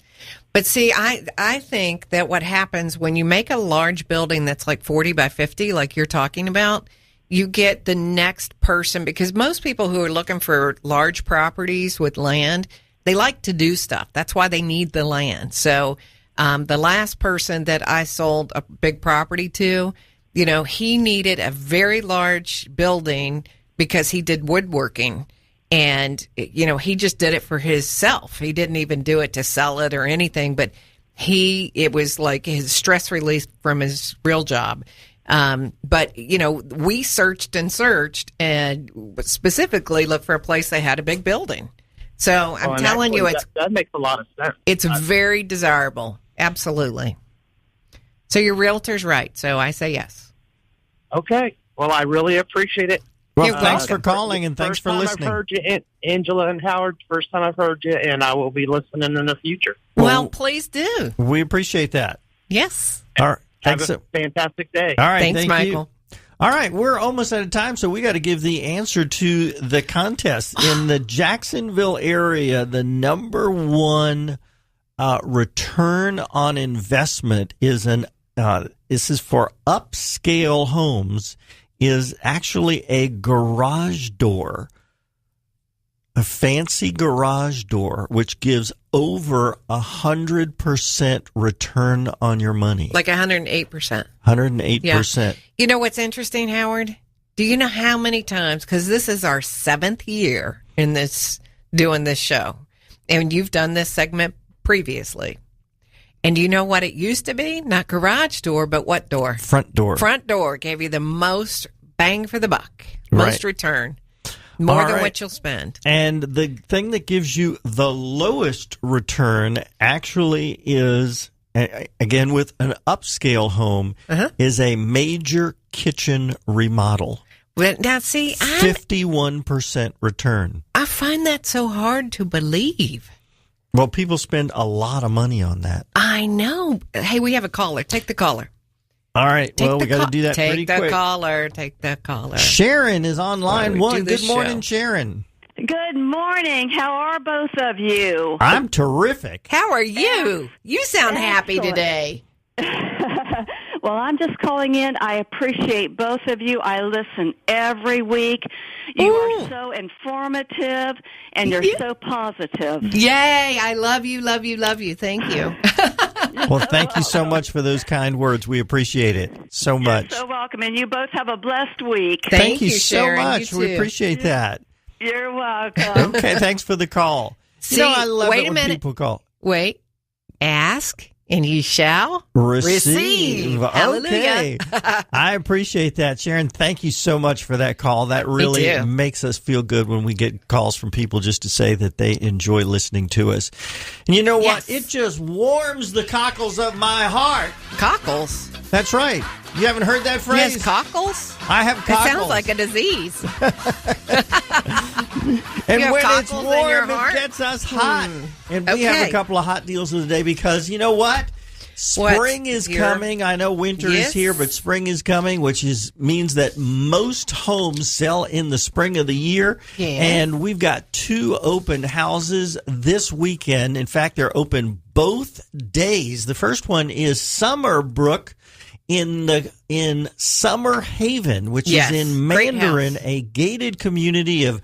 E: But see, I think that what happens when you make a large building that's like 40 by 50, like you're talking about, you get the next person, because most people who are looking for large properties with land, they like to do stuff. That's why they need the land. So the last person that I sold a big property to, he needed a very large building because he did woodworking. And, he just did it for himself. He didn't even do it to sell it or anything, but it was like his stress release from his real job. But, we searched and specifically looked for a place that had a big building. So I'm telling you,
L: that makes a lot of sense.
E: It's very desirable. Absolutely. So your realtor's right. So I say yes.
L: Okay. Well, I really appreciate it.
D: Well, thanks for calling and thanks for listening.
L: I've heard you, Angela and Howard. First time I've heard you, and I will be listening in the future.
E: Well, please do.
D: We appreciate that.
E: Yes.
D: All right.
L: Have a fantastic day.
D: All right.
E: Thanks, Michael.
D: All right. We're almost out of time, so we got to give the answer to the contest. In the Jacksonville area, the number one return on investment is this is for upscale homes, is actually a garage door, a fancy garage door, which gives over 100% return on your money.
E: Like 108%.
D: 108%.
E: Yeah. You know what's interesting, Howard? Do you know how many times, because this is our 7th year in doing this show, and you've done this segment previously. And do you know what it used to be? Not garage door, but what door?
D: Front door.
E: Front door gave you the most bang for the buck, most return, more than what you'll spend.
D: And the thing that gives you the lowest return actually is, again, with an upscale home, is a major kitchen remodel.
E: Well, now, see,
D: 51% return.
E: I find that so hard to believe.
D: Well, people spend a lot of money on that.
E: I know. Hey, we have a caller. Take the caller.
D: All right. Well, we got to do that pretty quick.
E: Take the caller.
D: Sharon is on line one. Good morning, Sharon.
M: Good morning. How are both of you?
D: I'm terrific.
E: How are you? You sound happy today.
M: Well, I'm just calling in. I appreciate both of you. I listen every week. You are so informative, and you're so positive.
E: Yay! I love you, love you, love you. Thank you.
D: Well, thank you so much for those kind words. We appreciate it so much.
M: You're so welcome, and you both have a blessed week.
D: Thank you
E: Sharon.
D: so much. We appreciate that.
M: You're welcome.
D: Okay, thanks for the call.
E: See,
D: I love
E: wait
D: it
E: a
D: when
E: minute.
D: people call.
E: Wait. Ask, and you shall
D: Receive.
E: Hallelujah.
D: Okay. I appreciate that, Sharon. Thank you so much for that call. That really makes us feel good when we get calls from people just to say that they enjoy listening to us. And you know what? It just warms the cockles of my heart.
E: Cockles?
D: That's right. You haven't heard that phrase?
E: Yes, cockles?
D: I have cockles.
E: It sounds like a disease.
D: And
E: you have
D: when it's
E: cockles in your
D: warm,
E: heart?
D: it gets us hot. And we have a couple of hot deals of the day because, you know what? Spring is coming. I know winter is here, but spring is coming, which means that most homes sell in the spring of the year.
E: Yes.
D: And we've got 2 open houses this weekend. In fact, they're open both days. The first one is Summerbrook in Summer Haven, which is in Mandarin, a gated community of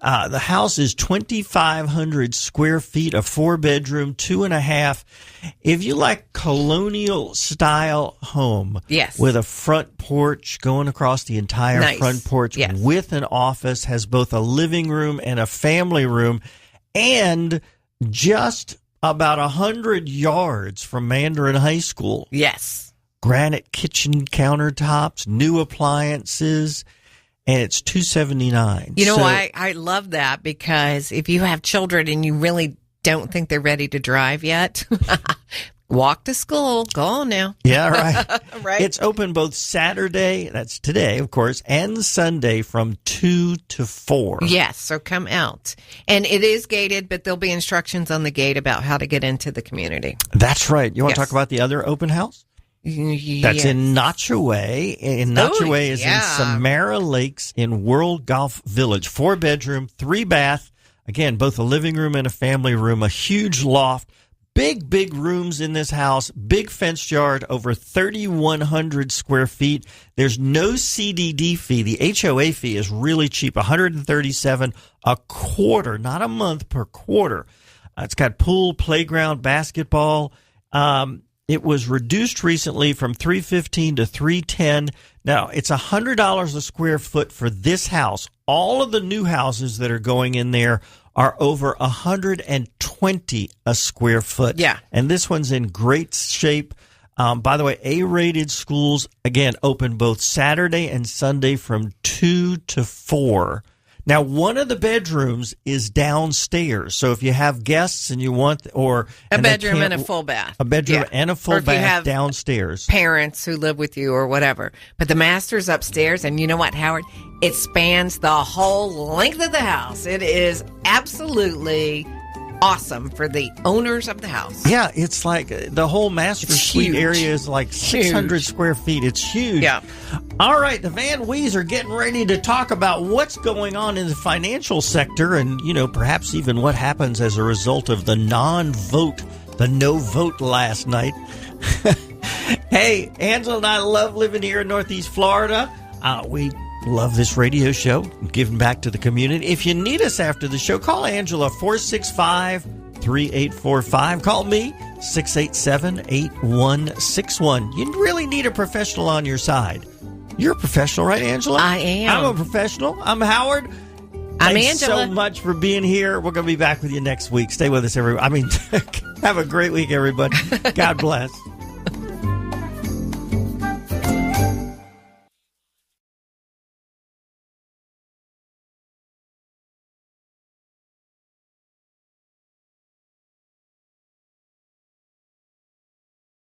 D: the house is 2,500 square feet, a 4-bedroom, 2.5. If you like colonial style home with a front porch going across the entire front porch with an office, has both a living room and a family room, and just about 100 yards from Mandarin High School.
E: Yes.
D: Granite kitchen countertops, new appliances, and it's $279.
E: You know, I love that because if you have children and you really don't think they're ready to drive yet, walk to school. Go on now.
D: Yeah, right.
E: Right.
D: It's open both Saturday, that's today, of course, and Sunday from 2 to 4.
E: Yes, so come out. And it is gated, but there'll be instructions on the gate about how to get into the community.
D: That's right. You want to talk about the other open house? That's in Notchaway. Notchaway is in Samara Lakes in World Golf Village. 4-bedroom, 3-bath. Again, both a living room and a family room. A huge loft. Big rooms in this house. Big fenced yard. Over 3,100 square feet. There's no CDD fee. The HOA fee is really cheap. $137 a quarter. Not a month, per quarter. It's got pool, playground, basketball. It was reduced recently from $315 to $310. Now, it's $100 a square foot for this house. All of the new houses that are going in there are over $120 a square foot.
E: Yeah.
D: And this one's in great shape. By the way, A-rated schools, again, open both Saturday and Sunday from 2 to 4. Now, one of the bedrooms is downstairs. So if you have guests and you want, or
E: a bedroom and a full bath,
D: a bedroom and a full bath downstairs,
E: parents who live with you or whatever. But the master's upstairs, and you know what, Howard? It spans the whole length of the house. It is absolutely awesome for the owners of the house.
D: Yeah, it's like the whole master suite area is like 600 square feet. It's huge.
E: Yeah.
D: All right, the Van Wees are getting ready to talk about what's going on in the financial sector and, you know, perhaps even what happens as a result of the non-vote, the no vote last night. Hey, Angela and I love living here in Northeast Florida. We love this radio show, giving back to the community. If you need us after the show, call Angela 465-3845. Call me 687-8161. You really need a professional on your side. You're a professional, right, Angela?
E: I am.
D: I'm a professional. I'm Howard.
E: I'm
D: Thanks
E: Angela.
D: so much for being here. We're going to be back with you next week. Stay with us, everyone. Have a great week, everybody. God bless.